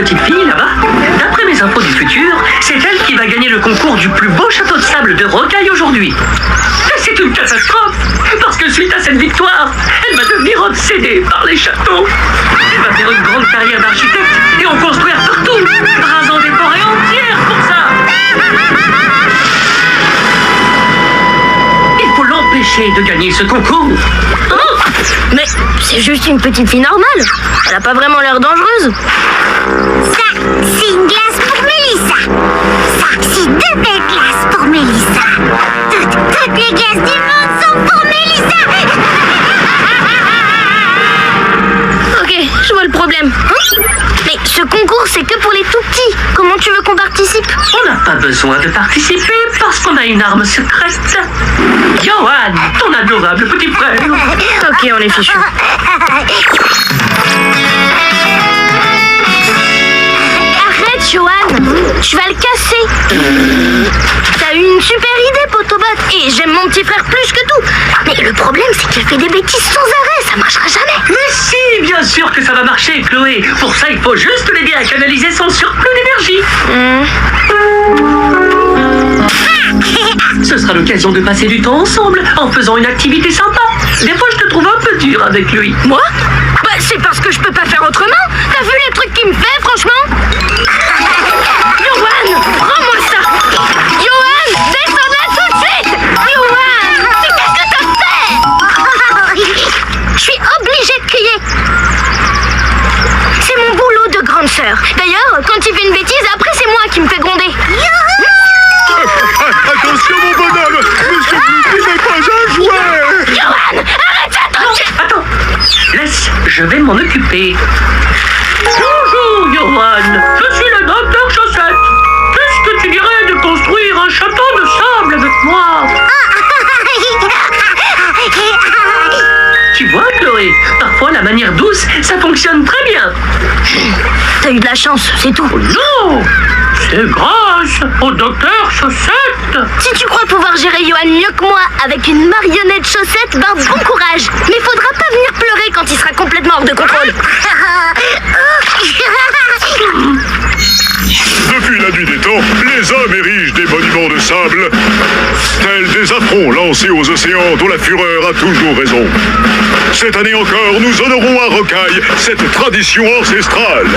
petite fille là-bas. D'après mes infos du futur, c'est elle qui va gagner le concours du plus beau château de sable de Rocaille aujourd'hui. C'est une catastrophe, parce que suite à cette victoire, elle va devenir obsédée par les châteaux. Elle va faire une grande carrière d'architecte et en construire partout, rasant des forêts entières pour ça. Il faut l'empêcher de gagner ce concours. Mais c'est juste une petite fille normale. Elle a pas vraiment l'air dangereuse. Ça, c'est une glace pour Mélissa. Ça, c'est 2 belles glaces pour Mélissa. Toutes les glaces du monde sont pour Mélissa. Ok, je vois le problème. Mais ce concours, c'est que pour les tout petits. Comment tu veux qu'on participe? On n'a pas besoin de participer parce qu'on a une arme secrète. Johan, ton adorable petit frère. Ok, on est fichu. Arrête, Johan. Tu vas le casser. T'as eu une super idée, Potobot. Et j'aime mon petit frère plus que tout. Mais le problème, c'est qu'il fait des bêtises sans arrêt. Ça marchera jamais. Mais si, bien sûr que ça va marcher, Chloé. Pour ça, il faut juste l'aider à canaliser son surplus d'énergie. Ce sera l'occasion de passer du temps ensemble en faisant une activité sympa. Des fois, je te trouve un peu dur avec lui. Moi? Bah, c'est parce que je peux pas faire autrement. T'as vu les trucs qu'il me fait, franchement? Johan, rends-moi ça. Johan, descends là tout de suite. Johan, mais qu'est-ce que t'as fait? Je suis obligée de crier. C'est mon boulot de grande sœur. D'ailleurs, quand il fait une bêtise, après c'est moi qui me fais gronder. Attention mon bonhomme, Monsieur Plupi n'est pas un jouet. Johan, arrête ça tout de suite. Attends, laisse, je vais m'en occuper. Bonjour, Johan. Je suis le docteur Chaussette. Qu'est-ce que tu dirais de construire un château de sable avec moi? Tu vois, Chloé, parfois la manière douce, ça fonctionne très bien. T'as eu de la chance, c'est tout. Oh non! C'est grâce au docteur Chaussette. Si tu crois pouvoir gérer Johan mieux que moi avec une marionnette Chaussette, ben bon courage. Mais faudra pas venir pleurer quand il sera complètement hors de contrôle. Depuis la nuit des temps, les hommes érigent des monuments de sable, tels des affronts lancés aux océans dont la fureur a toujours raison. Cette année encore, nous honorons à Rocaille cette tradition ancestrale.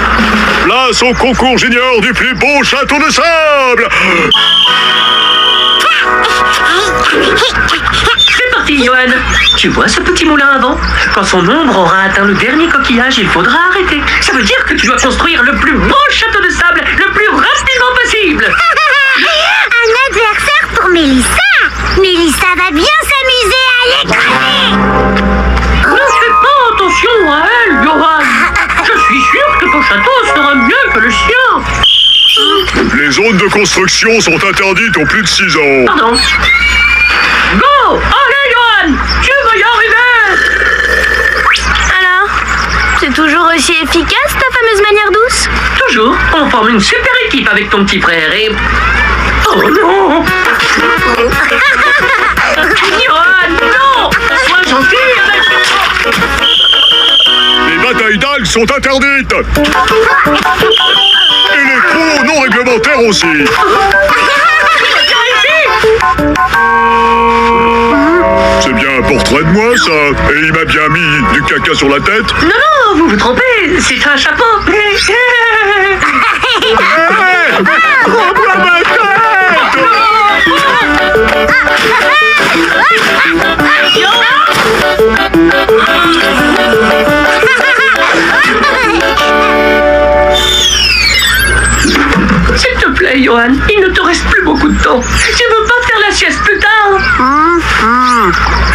Place au concours junior du plus beau château de sable. C'est parti, Johan. Tu vois ce petit moulin à vent? Quand son ombre aura atteint le dernier coquillage, il faudra arrêter. Ça veut dire que tu dois construire le plus beau château de sable le plus rapidement possible. Un adversaire pour Mélissa. Mélissa va bien s'amuser à l'écraser. Ne fais pas attention à elle, Johan. Je suis sûr que ton château sera mieux que le sien. Les zones de construction sont interdites aux plus de 6 ans. Pardon. Go! Allez, Johan! Tu vas y arriver! Alors, c'est toujours aussi efficace ta fameuse manière douce? Toujours, on forme une super équipe avec ton petit frère et... Oh non! Johan, non! Sois gentil avec... Les batailles d'algues sont interdites. Et les trous non réglementaires aussi. C'est bien un portrait de moi, ça. Et il m'a bien mis du caca sur la tête. Non, non, vous vous trompez, c'est un chapeau. Rends-moi ma tête. S'il te plaît, Johan, il ne te reste plus beaucoup de temps. Tu veux pas faire la sieste plus tard?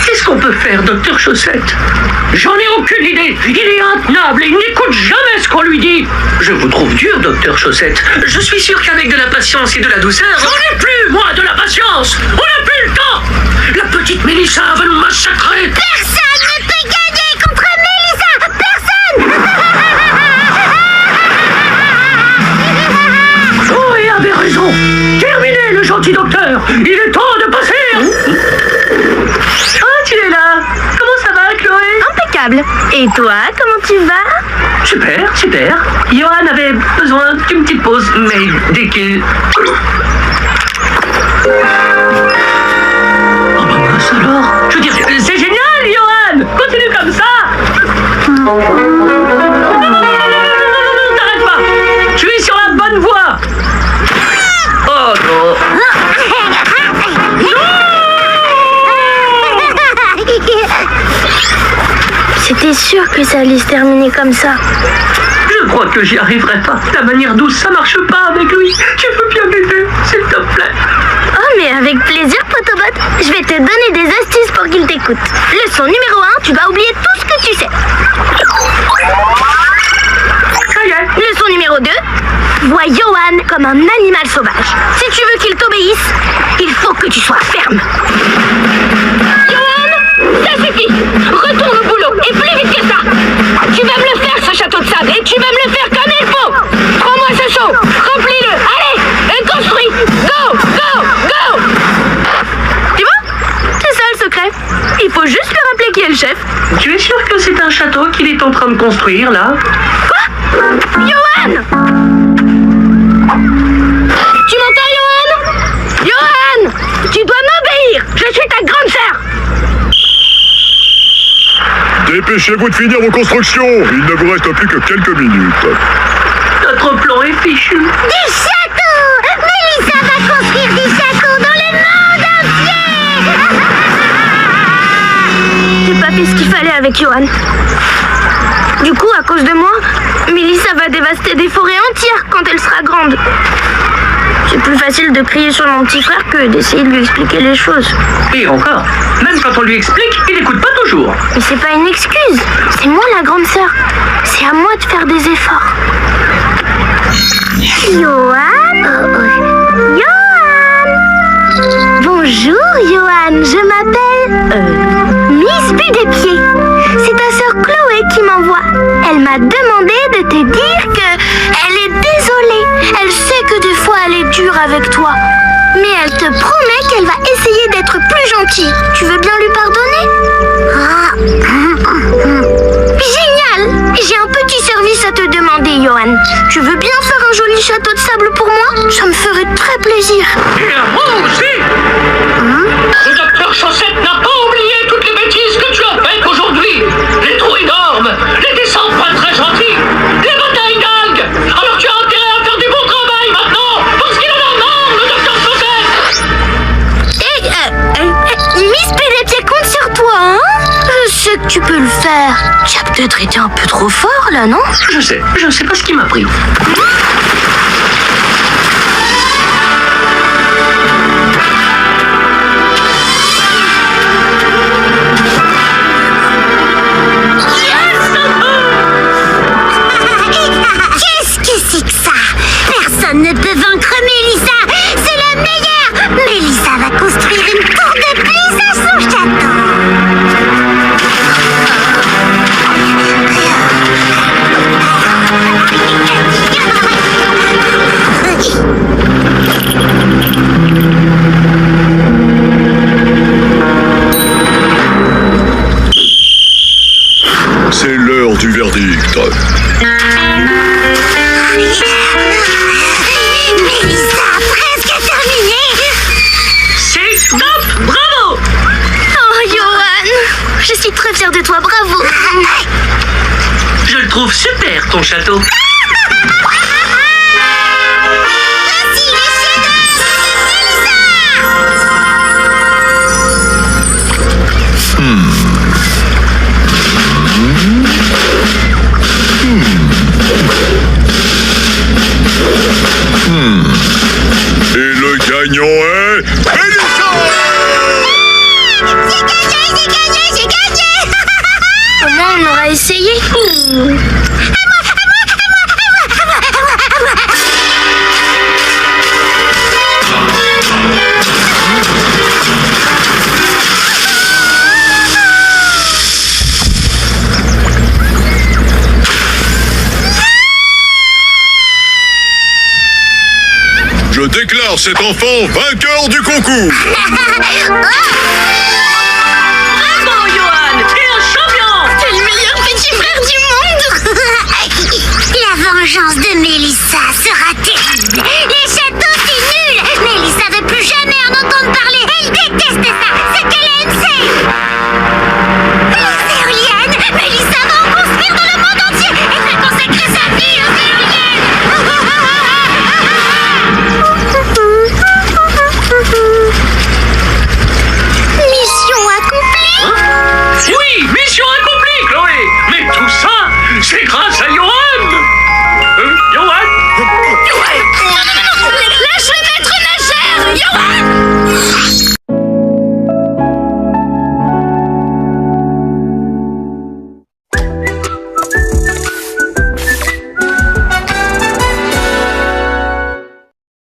Qu'est-ce qu'on peut faire, docteur Chaussette? J'en ai aucune idée. Il est intenable et il n'écoute jamais ce qu'on lui dit. Je vous trouve dur, docteur Chaussette. Je suis sûr qu'avec de la patience et de la douceur... J'en ai plus, moi, de la patience. On n'a plus le temps. La petite Mélissa va nous massacrer. Personne ne peut gagner contre Mélissa. Personne. Chloé avait raison. Terminez, le gentil docteur. Il est temps de passer. Ah, tu es là. Comment ça va, Chloé? Impeccable. Et toi, comment tu vas? Super, super. Johan avait besoin d'une petite pause, mais dès qu'il... Oh bah mince alors. Je veux dire, c'est génial, Johan. Continue comme ça. Non, t'arrêtes pas. Tu es sur la bonne voie. Oh non. J'étais sûre que ça allait se terminer comme ça. Je crois que j'y arriverai pas. La manière douce, ça marche pas avec lui. Tu peux bien m'aider, s'il te plaît. Oh, mais avec plaisir, Potobot. Je vais te donner des astuces pour qu'il t'écoute. Leçon numéro 1, tu vas oublier tout ce que tu sais. Ça y est. Leçon numéro 2, vois Johan comme un animal sauvage. Si tu veux qu'il t'obéisse, il faut que tu sois ferme. Johan, ça suffit. Retourne au boulot et plus vite que ça. Tu vas me le faire, ce château de sable, et tu vas me le faire comme il faut. Prends-moi ce seau, remplis-le, allez, et construis. Go, go, go. Tu vois? C'est ça le secret. Il faut juste lui rappeler qui est le chef. Tu es sûr que c'est un château qu'il est en train de construire, là? Quoi? Johan! Tu m'entends, Johan? Johan! Tu dois m'obéir! Je suis ta grande sœur! Dépêchez-vous de finir vos constructions. Il ne vous reste plus que quelques minutes. Notre plan est fichu. Des châteaux! Mélissa va construire des châteaux dans le monde entier! J'ai pas fait ce qu'il fallait avec Johan. Du coup, à cause de moi, Mélissa va dévaster des forêts entières quand elle sera grande. C'est plus facile de crier sur mon petit frère que d'essayer de lui expliquer les choses. Et encore, même quand on lui explique, il n'écoute pas toujours. Mais c'est pas une excuse. C'est moi la grande sœur. C'est à moi de faire des efforts. Johan? Johan! Bonjour, Johan. Je m'appelle... Miss Pudépied. C'est ta sœur Chloé qui m'envoie. Elle m'a demandé de te dire que elle est désolée. Elle sait que des fois elle est dure avec toi. Mais elle te promet qu'elle va essayer d'être plus gentille. Tu veux bien lui pardonner? Génial! J'ai un petit service à te demander, Johan. Tu veux bien faire un joli château de sable pour moi? Ça me ferait très plaisir. Et moi aussi. Le docteur Chaussette n'a pas oublié toutes les bêtises que tu as faites aujourd'hui. Les trous énormes, les descentes pas très gentilles, les batailles d'algues. Alors tu as intérêt à faire du bon travail maintenant, parce qu'il en a marre, le docteur Chaussette. Miss Pudépied compte sur toi, hein? Je sais que tu peux le faire. Tu as peut-être été un peu trop fort, là, non? Je sais pas ce qui m'a pris. Qu'est-ce que c'est que ça? Personne ne peut vaincre Mélissa. C'est la meilleure. Mélissa va construire une tour de plus à son château. C'est l'heure du verdict. Mélissa a presque terminé. C'est top, bravo. Oh, Johan! Je suis très fière de toi, bravo! Je le trouve super, ton château. Voici le chef-d'œuvre de Mélissa. Et le gagnant est... Mélissa! J'ai gagné. Au moins, on aura essayé. Je déclare cet enfant vainqueur du concours. Bravo, Johan. T'es un champion. T'es le meilleur petit frère du monde! vengeance de Mélissa sera terrible.